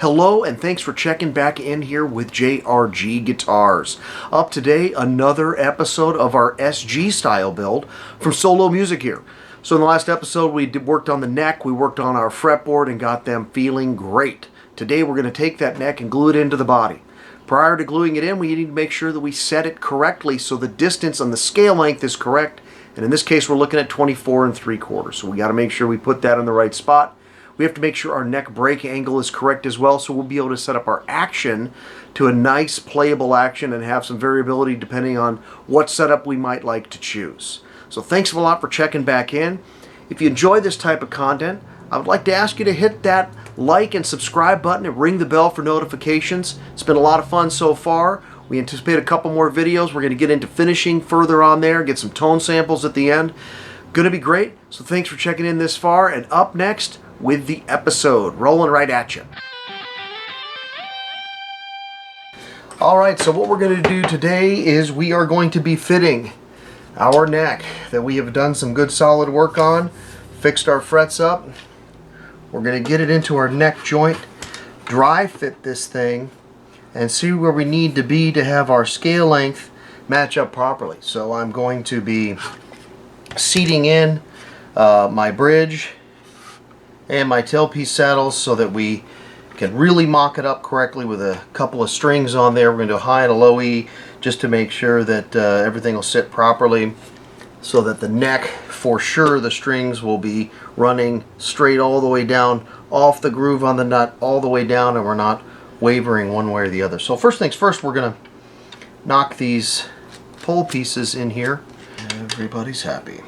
Hello and thanks for checking back in here with JRG Guitars. Up today, another episode of our SG style build from SoloMusicGear. So in the last episode we worked on the neck, we worked on our fretboard and got them feeling great. Today we're going to take that neck and glue it into the body. Prior to gluing it in, we need to make sure that we set it correctly so the distance on the scale length is correct. And in this case we're looking at 24 3/4. So we got to make sure we put that in the right spot. We have to make sure our neck break angle is correct as well, so we'll be able to set up our action to a nice playable action and have some variability depending on what setup we might like to choose. So thanks a lot for checking back in. If you enjoy this type of content, I would like to ask you to hit that like and subscribe button and ring the bell for notifications. It's been a lot of fun so far. We anticipate a couple more videos. We're going to get into finishing further on there, get some tone samples at the end. Going to be great. So thanks for checking in this far, and up next with the episode, rolling right at you. Alright, so what we're going to do today is we are going to be fitting our neck that we have done some good solid work on, fixed our frets up. We're going to get it into our neck joint, dry fit this thing, and see where we need to be to have our scale length match up properly. So I'm going to be seating in my bridge and my tailpiece saddles so that we can really mock it up correctly with a couple of strings on there. We're going to do a high and a low E just to make sure that everything will sit properly, so that the neck, for sure, the strings will be running straight all the way down off the groove on the nut all the way down, and we're not wavering one way or the other. So first things first, we're going to knock these pole pieces in here. Everybody's happy.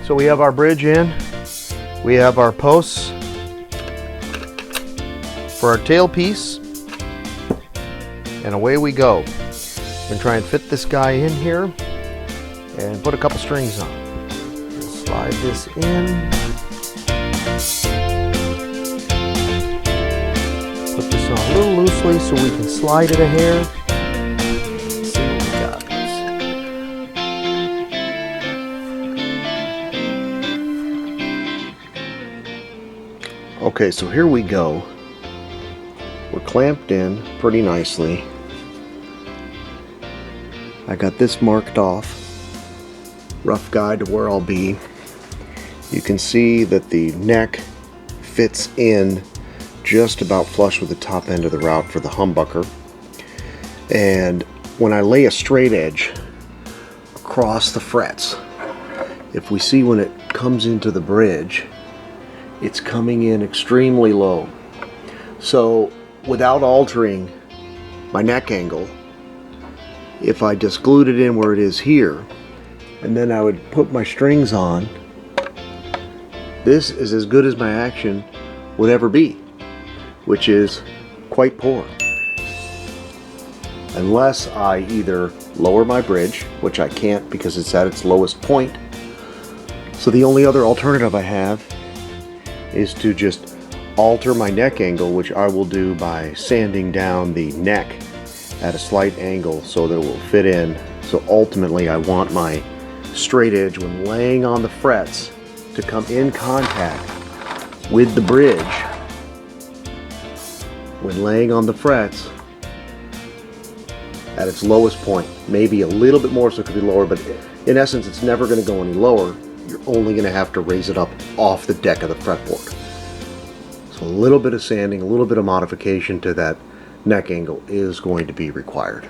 So we have our bridge in, we have our posts for our tailpiece, and away we go. I'm going to try and fit this guy in here and put a couple strings on. Slide this in. Put this on a little loosely so we can slide it a hair. Okay, so here we go. We're clamped in pretty nicely. I got this marked off, rough guide to where I'll be. You can see that the neck fits in just about flush with the top end of the route for the humbucker. And when I lay a straight edge across the frets, if we see when it comes into the bridge, it's coming in extremely low. So without altering my neck angle, if I just glued it in where it is here, and then I would put my strings on, this is as good as my action would ever be, which is quite poor. Unless I either lower my bridge, which I can't because it's at its lowest point. So the only other alternative I have is to just alter my neck angle, which I will do by sanding down the neck at a slight angle so that it will fit in. So ultimately I want my straight edge when laying on the frets to come in contact with the bridge when laying on the frets at its lowest point. Maybe a little bit more, so it could be lower, but in essence it's never going to go any lower. You're only going to have to raise it up off the deck of the fretboard. So a little bit of sanding, a little bit of modification to that neck angle is going to be required.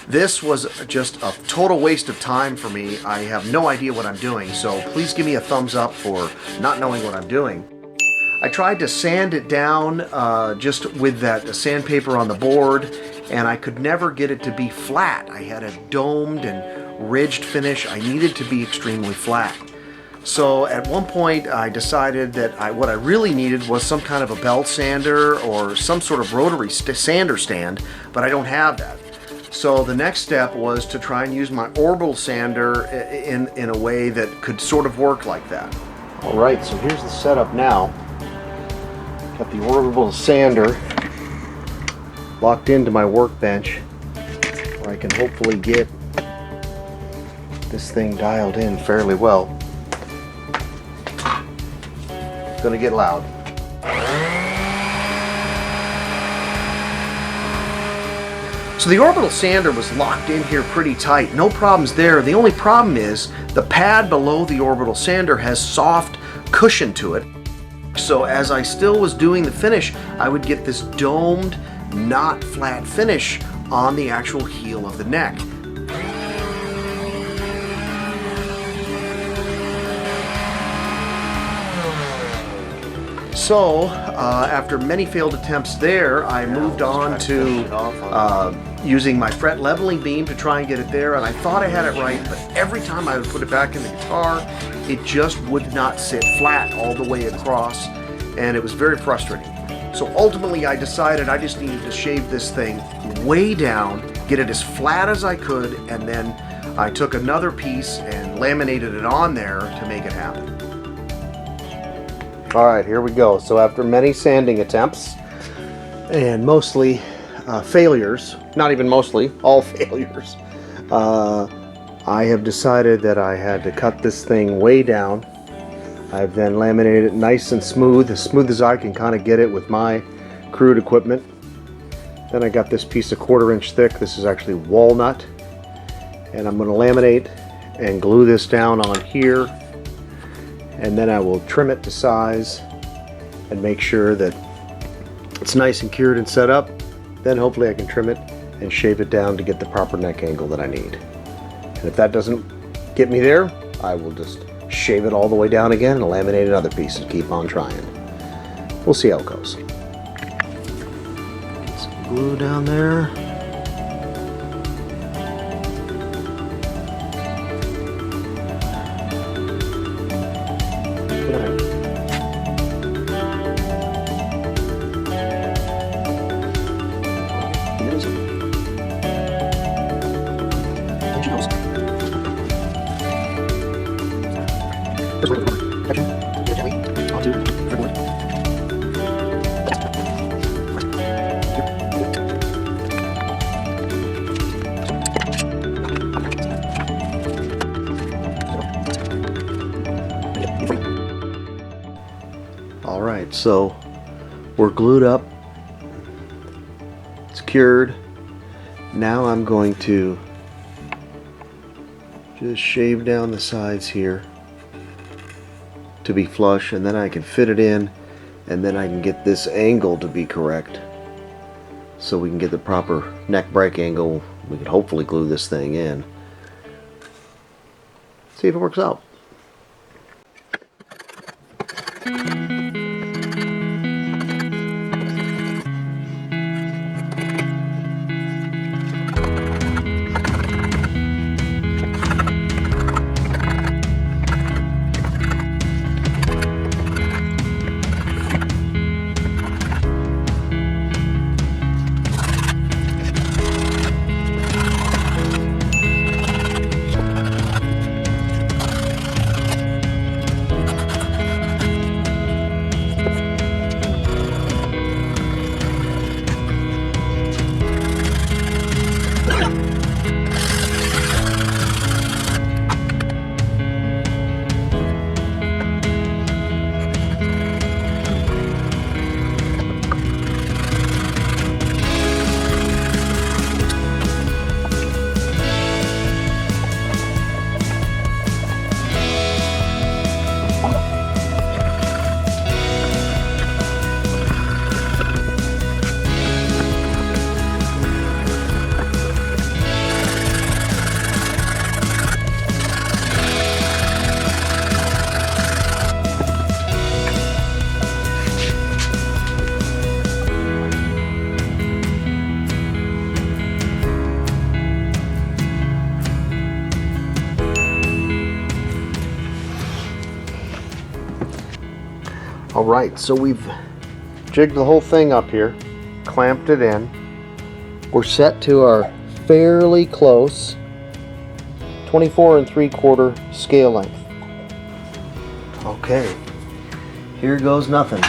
This was just a total waste of time for me. I have no idea what I'm doing, so please give me a thumbs up for not knowing what I'm doing. I tried to sand it down just with that sandpaper on the board, and I could never get it to be flat. I had a domed and ridged finish. I needed to be extremely flat. So at one point I decided that what I really needed was some kind of a belt sander or some sort of rotary sander stand, but I don't have that. So the next step was to try and use my orbital sander in a way that could sort of work like that. Alright, so here's the setup now. Got the orbital sander locked into my workbench where I can hopefully get this thing dialed in fairly well. It's gonna get loud. So the orbital sander was locked in here pretty tight. No problems there. The only problem is the pad below the orbital sander has soft cushion to it. So as I still was doing the finish, I would get this domed, not flat finish on the actual heel of the neck. So, after many failed attempts there, I moved on to using my fret leveling beam to try and get it there, and I thought I had it right, but every time I would put it back in the guitar, it just would not sit flat all the way across, and it was very frustrating. So ultimately I decided I just needed to shave this thing way down, get it as flat as I could, and then I took another piece and laminated it on there to make it happen. Alright, here we go. So after many sanding attempts, and mostly failures, not even mostly, all failures, I have decided that I had to cut this thing way down. I've then laminated it nice and smooth as I can kind of get it with my crude equipment. Then I got this piece of 1/4 inch thick. This is actually walnut, and I'm going to laminate and glue this down on here, and then I will trim it to size and make sure that it's nice and cured and set up. Then hopefully I can trim it and shave it down to get the proper neck angle that I need. And if that doesn't get me there, I will just shave it all the way down again and laminate another piece and keep on trying. We'll see how it goes. Get some glue down there. Alright, so we're glued up. It's cured. Now I'm going to just shave down the sides here to be flush, and then I can fit it in, and then I can get this angle to be correct so we can get the proper neck break angle. We can hopefully glue this thing in. See if it works out. Alright, so we've jigged the whole thing up here, clamped it in. We're set to our fairly close 24 3/4 scale length. Okay, here goes nothing.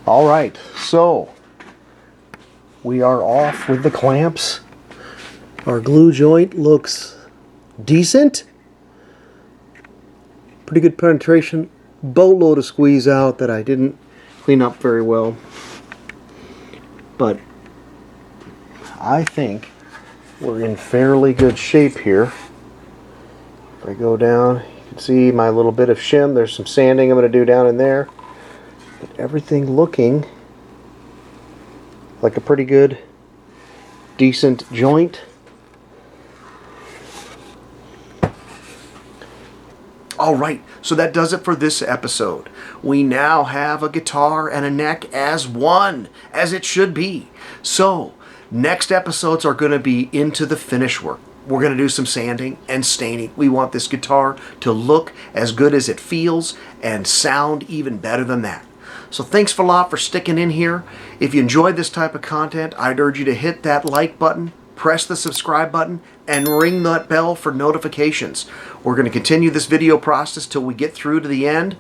All right, so we are off with the clamps. Our glue joint looks decent. Pretty good penetration. Boatload of squeeze out that I didn't clean up very well. But I think we're in fairly good shape here. If I go down, you can see my little bit of shim. There's some sanding I'm going to do down in there. But everything looking like a pretty good, decent joint. Alright, so that does it for this episode. We now have a guitar and a neck as one, as it should be. So, next episodes are going to be into the finish work. We're going to do some sanding and staining. We want this guitar to look as good as it feels and sound even better than that. So thanks a lot for sticking in here. If you enjoyed this type of content, I'd urge you to hit that like button, press the subscribe button, and ring that bell for notifications. We're going to continue this video process till we get through to the end,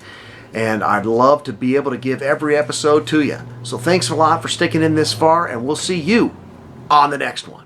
and I'd love to be able to give every episode to you. So thanks a lot for sticking in this far, and we'll see you on the next one.